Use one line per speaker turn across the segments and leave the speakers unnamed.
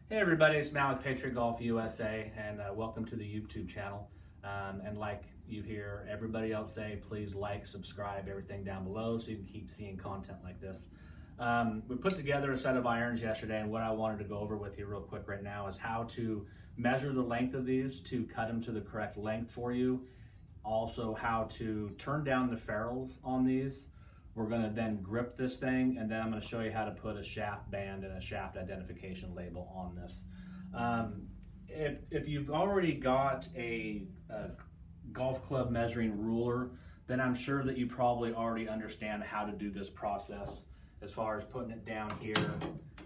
Hey everybody, it's Matt with Patriot Golf USA, and welcome to the YouTube channel. And like you hear everybody else say, please like, subscribe, everything down below so you can keep seeing content like this. We put together a set of irons yesterday, and what I wanted to go over with you real quick right now is how to measure the length of these to cut them to the correct length for you. Also how to turn down the ferrules on these. We're going to then grip this thing, and then I'm going to show you how to put a shaft band and a shaft identification label on this. If you've already got a golf club measuring ruler, then I'm sure that you probably already understand how to do this process as far as putting it down here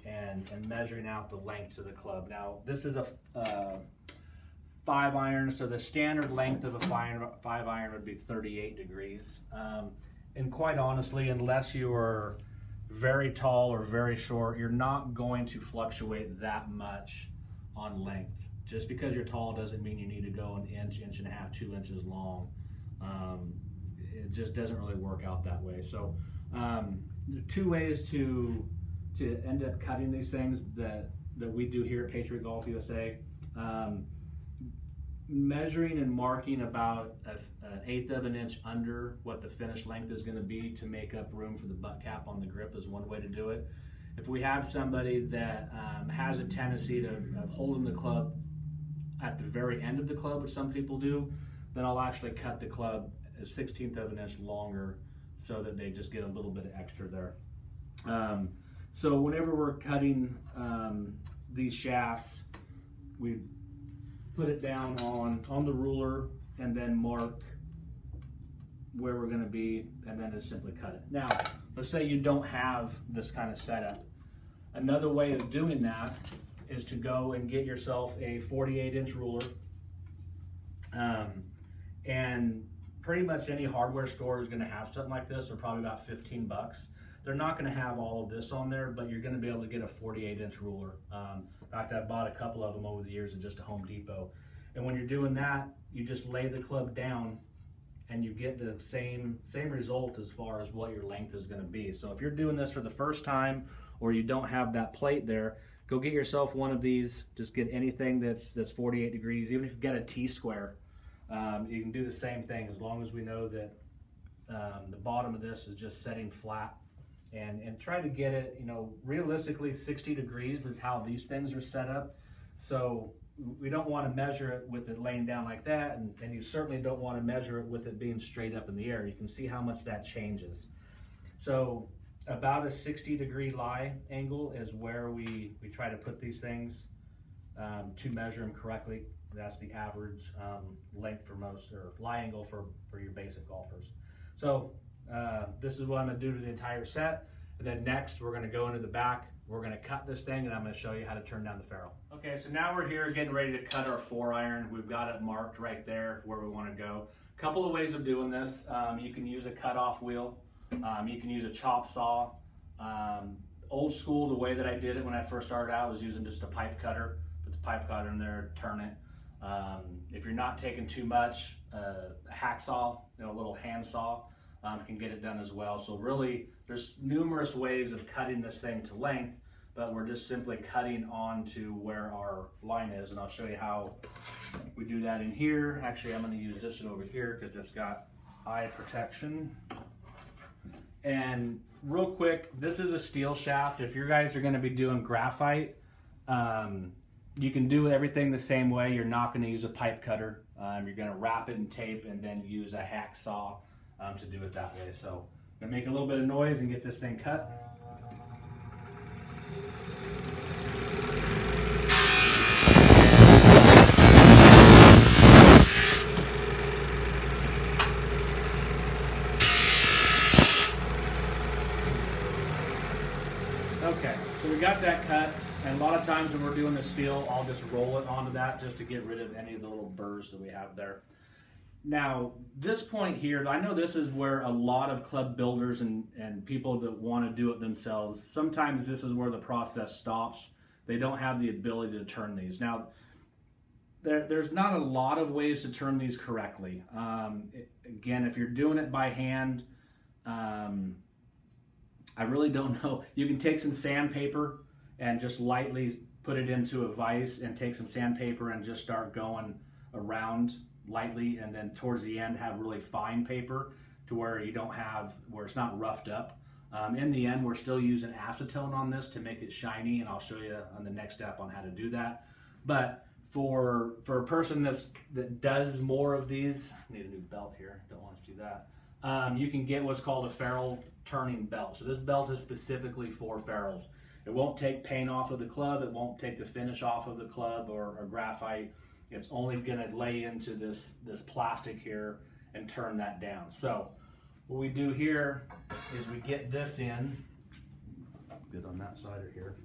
and measuring out the length of the club. Now, this is a 5 iron, so the standard length of a 5 iron would be 38 degrees. And quite honestly, unless you are very tall or very short, you're not going to fluctuate that much on length. Just because you're tall doesn't mean you need to go an inch, inch and a half, 2 inches long. It just doesn't really work out that way. So there are 2 ways to end up cutting these things that we do here at Patriot Golf USA. Measuring and marking about an 1/8 of an inch under what the finished length is going to be to make up room for the butt cap on the grip is one way to do it. If we have somebody that has a tendency to holding the club at the very end of the club, which some people do, then I'll actually cut the club a 1/16 of an inch longer so that they just get a little bit of extra there. So whenever we're cutting these shafts, we put it down on the ruler and then mark where we're going to be, and then just simply cut it. Now, let's say you don't have this kind of setup. Another way of doing that is to go and get yourself a 48-inch ruler. And pretty much any hardware store is going to have something like this. They're probably about 15 bucks. They're not going to have all of this on there, but you're going to be able to get a 48-inch ruler. In fact, I bought a couple of them over the years at just a Home Depot. And when you're doing that, you just lay the club down and you get the same result as far as what your length is going to be. So if you're doing this for the first time or you don't have that plate there, go get yourself one of these. Just get anything that's 48 degrees. Even if you get a T-square, you can do the same thing as long as we know that the bottom of this is just setting flat. And try to get it, realistically 60 degrees is how these things are set up. So we don't want to measure it with it laying down like that, and you certainly don't want to measure it with it being straight up in the air. You can see how much that changes. So about a 60-degree lie angle is where we try to put these things to measure them correctly. That's the average length for most, or lie angle for your basic golfers. So this is what I'm going to do to the entire set. And then next we're going to go into the back, we're going to cut this thing, and I'm going to show you how to turn down the ferrule. Okay, so now we're here getting ready to cut our 4 iron. We've got it marked right there where we want to go. A couple of ways of doing this. You can use a cutoff wheel. You can use a chop saw. Old school, the way that I did it when I first started out was using just a pipe cutter. Put the pipe cutter in there, turn it. If you're not taking too much, a hacksaw, a little hand saw, can get it done as well. So really, there's numerous ways of cutting this thing to length, but we're just simply cutting onto where our line is, and I'll show you how we do that in here. Actually, I'm going to use this one over here because it's got eye protection. And real quick, this is a steel shaft. If you guys are going to be doing graphite, you can do everything the same way. You're not going to use a pipe cutter. You're going to wrap it in tape and then use a hacksaw to do it that way. So I'm going to make a little bit of noise and get this thing cut. Okay, so we got that cut, and a lot of times when we're doing the steel, I'll just roll it onto that just to get rid of any of the little burrs that we have there. Now, this point here, I know this is where a lot of club builders and people that want to do it themselves, sometimes this is where the process stops. They don't have the ability to turn these. Now, there's not a lot of ways to turn these correctly. Again, if you're doing it by hand, I really don't know. You can take some sandpaper and just lightly put it into a vise and take some sandpaper and just start going around lightly, and then towards the end have really fine paper to where you don't have, where it's not roughed up. In the end, we're still using acetone on this to make it shiny, and I'll show you on the next step on how to do that. But for a person that does more of these, I need a new belt here, don't want to see that. You can get what's called a ferrule turning belt. So this belt is specifically for ferrules. It won't take paint off of the club, it won't take the finish off of the club or graphite. It's only going to lay into this plastic here and turn that down. So what we do here is we get this in, good on that side or here,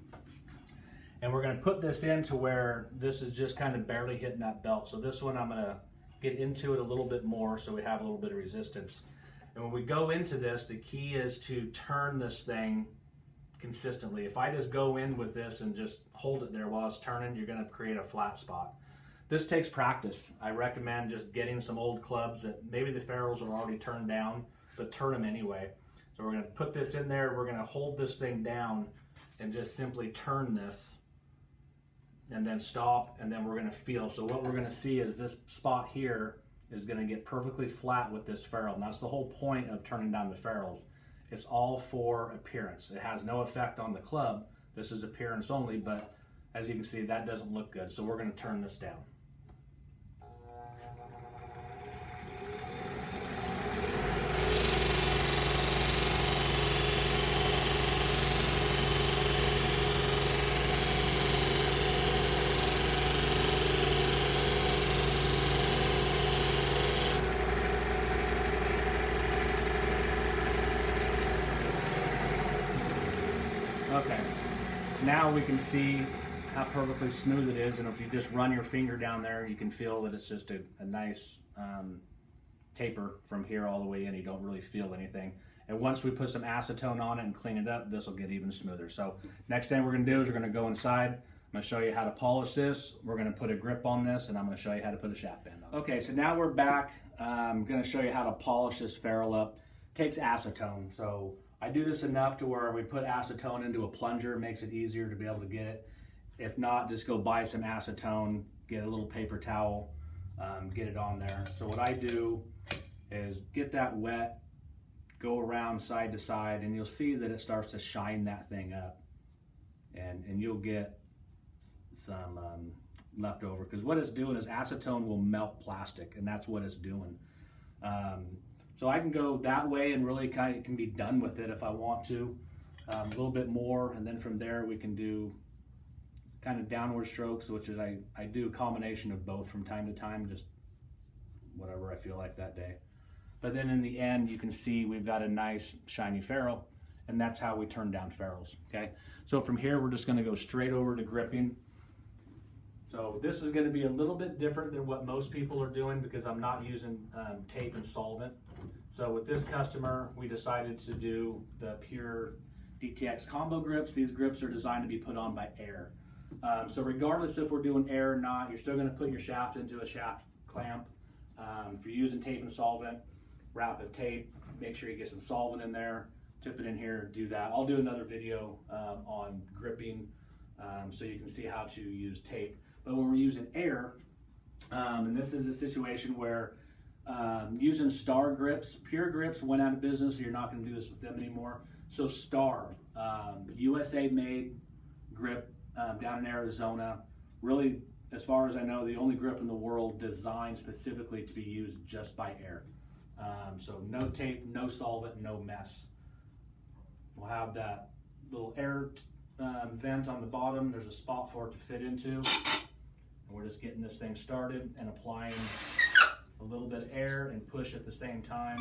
and we're going to put this in to where this is just kind of barely hitting that belt. So this one I'm going to get into it a little bit more so we have a little bit of resistance. And when we go into this, the key is to turn this thing consistently. If I just go in with this and just hold it there while it's turning, you're going to create a flat spot. This takes practice. I recommend just getting some old clubs that maybe the ferrules are already turned down, but turn them anyway. So we're going to put this in there, we're going to hold this thing down and just simply turn this and then stop, and then we're going to feel. So what we're going to see is this spot here is going to get perfectly flat with this ferrule, and that's the whole point of turning down the ferrules. It's all for appearance. It has no effect on the club. This is appearance only, but as you can see, that doesn't look good. So we're going to turn this down. Okay, so now we can see how perfectly smooth it is, and if you just run your finger down there, you can feel that it's just a nice taper from here all the way in. You don't really feel anything. And once we put some acetone on it and clean it up, this will get even smoother. So next thing we're going to do is we're going to go inside. I'm going to show you how to polish this. We're going to put a grip on this, and I'm going to show you how to put a shaft band on it. Okay, so now we're back. I'm going to show you how to polish this ferrule up. It takes acetone, so I do this enough to where we put acetone into a plunger. It makes it easier to be able to get it. If not, just go buy some acetone, get a little paper towel, get it on there. So what I do is get that wet, go around side to side, and you'll see that it starts to shine that thing up. And you'll get some left over, because what it's doing is acetone will melt plastic, and that's what it's doing. So I can go that way and really kind of can be done with it if I want to, a little bit more, and then from there we can do kind of downward strokes, which is I do a combination of both from time to time, just whatever I feel like that day. But then in the end, you can see we've got a nice shiny ferrule, and that's how we turn down ferrules, okay? So from here, we're just gonna go straight over to gripping. So this is gonna be a little bit different than what most people are doing, because I'm not using tape and solvent. So with this customer, we decided to do the pure DTX combo grips. These grips are designed to be put on by air. So regardless if we're doing air or not, you're still gonna put your shaft into a shaft clamp. If you're using tape and solvent, wrap it tape, make sure you get some solvent in there, tip it in here, do that. I'll do another video on gripping so you can see how to use tape. But when we're using air, and this is a situation where using Star grips, pure grips went out of business, so you're not gonna do this with them anymore. So Star, USA made grip down in Arizona, really, as far as I know, the only grip in the world designed specifically to be used just by air. So no tape, no solvent, no mess. We'll have that little air vent on the bottom. There's a spot for it to fit into. And we're just getting this thing started and applying a little bit of air and push at the same time.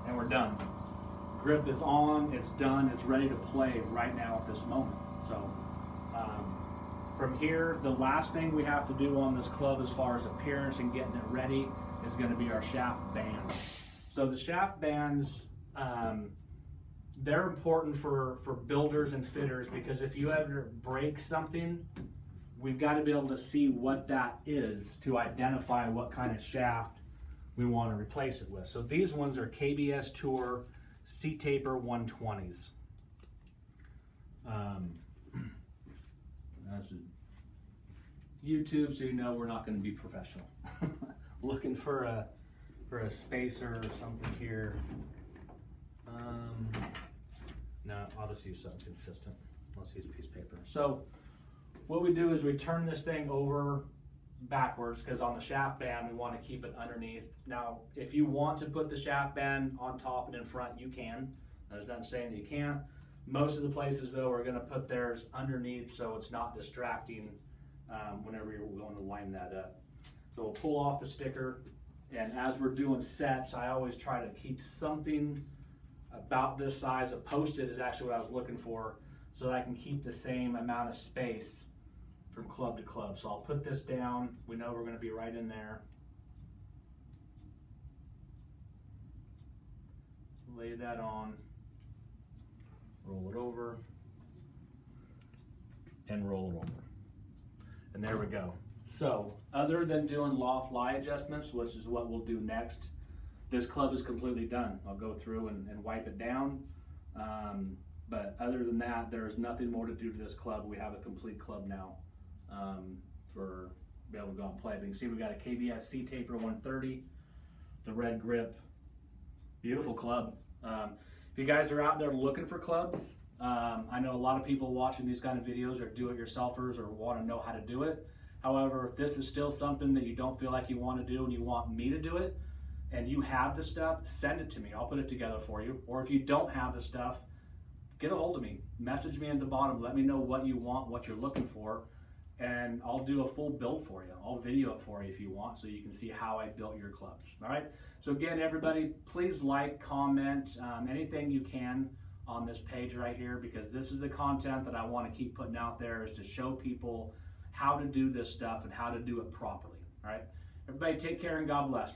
And we're done. Grip is on, it's done, it's ready to play right now at this moment. So from here, the last thing we have to do on this club as far as appearance and getting it ready is going to be our shaft bands. So the shaft bands, they're important for builders and fitters, because if you ever break something, we've got to be able to see what that is to identify what kind of shaft we want to replace it with. So these ones are KBS Tour C-Taper 120s. This is YouTube, so you know we're not going to be professional. Looking for a spacer or something here. No, I'll just use something consistent. Let's use a piece of paper. So what we do is we turn this thing over backwards, because on the shaft band we want to keep it underneath. Now if you want to put the shaft band on top and in front, you can. There's nothing saying that you can't. Most of the places though are going to put theirs underneath so it's not distracting whenever you're going to line that up. So we'll pull off the sticker, and as we're doing sets, I always try to keep something about this size. A post-it is actually what I was looking for, so that I can keep the same amount of space from club to club. So I'll put this down. We know we're going to be right in there. Lay that on, roll it over, and roll it over. And there we go. So other than doing loft lie adjustments, which is what we'll do next, this club is completely done. I'll go through and wipe it down. But other than that, there's nothing more to do to this club. We have a complete club now for be able to go out and play. But you can see we got a KBS C-Taper 130, the red grip, beautiful club. If you guys are out there looking for clubs, I know a lot of people watching these kind of videos are do-it-yourselfers or want to know how to do it. However, if this is still something that you don't feel like you want to do and you want me to do it, and you have the stuff, send it to me. I'll put it together for you. Or if you don't have the stuff, get a hold of me. Message me at the bottom. Let me know what you want, what you're looking for, and I'll do a full build for you. I'll video it for you if you want, so you can see how I built your clubs. All right? So again, everybody, please like, comment, anything you can on this page right here, because this is the content that I want to keep putting out there, is to show people how to do this stuff and how to do it properly. All right? Everybody take care and God bless.